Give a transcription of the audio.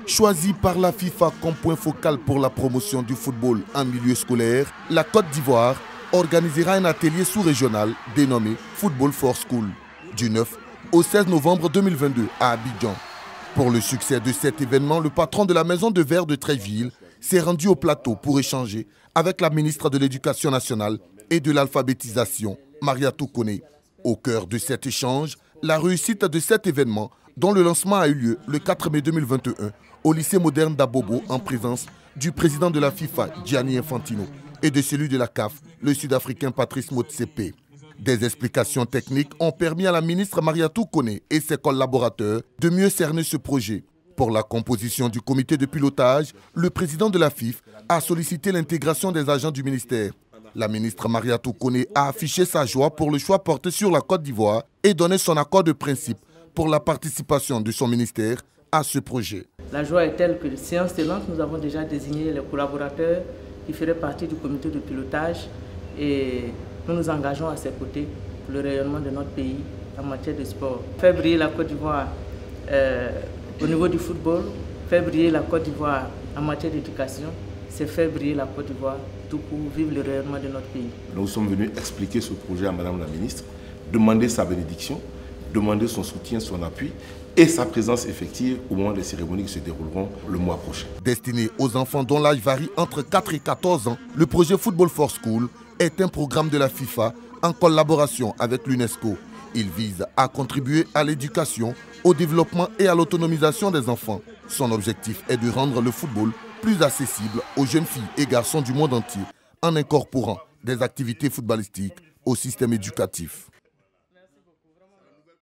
Choisie par la FIFA comme point focal pour la promotion du football en milieu scolaire, la Côte d'Ivoire organisera un atelier sous-régional dénommé Football for School du 9 au 16 novembre 2022 à Abidjan. Pour le succès de cet événement, le patron de la Maison de Verre de Tréville s'est rendu au plateau pour échanger avec la ministre de l'Éducation nationale et de l'alphabétisation, Mariatou Koné. Au cœur de cet échange, la réussite de cet événement dont le lancement a eu lieu le 4 mai 2021 au lycée moderne d'Abobo en présence du président de la FIFA, Gianni Infantino, et de celui de la CAF, le Sud-Africain Patrice Motsepe. Des explications techniques ont permis à la ministre Mariatou Koné et ses collaborateurs de mieux cerner ce projet. Pour la composition du comité de pilotage, le président de la FIF a sollicité l'intégration des agents du ministère. La ministre Mariatou Koné a affiché sa joie pour le choix porté sur la Côte d'Ivoire et donné son accord de principe pour la participation de son ministère à ce projet. La joie est telle que, séance tenante, nous avons déjà désigné les collaborateurs qui feraient partie du comité de pilotage et nous nous engageons à ses côtés pour le rayonnement de notre pays en matière de sport. Faire briller la Côte d'Ivoire au niveau du football, faire briller la Côte d'Ivoire en matière d'éducation, c'est faire briller la Côte d'Ivoire tout pour vivre le rayonnement de notre pays. Nous sommes venus expliquer ce projet à Madame la ministre, demander sa bénédiction, demander son soutien, son appui et sa présence effective au moment des cérémonies qui se dérouleront le mois prochain. Destiné aux enfants dont l'âge varie entre 4 et 14 ans, le projet Football for School est un programme de la FIFA en collaboration avec l'UNESCO. Il vise à contribuer à l'éducation, au développement et à l'autonomisation des enfants. Son objectif est de rendre le football plus accessible aux jeunes filles et garçons du monde entier en incorporant des activités footballistiques au système éducatif.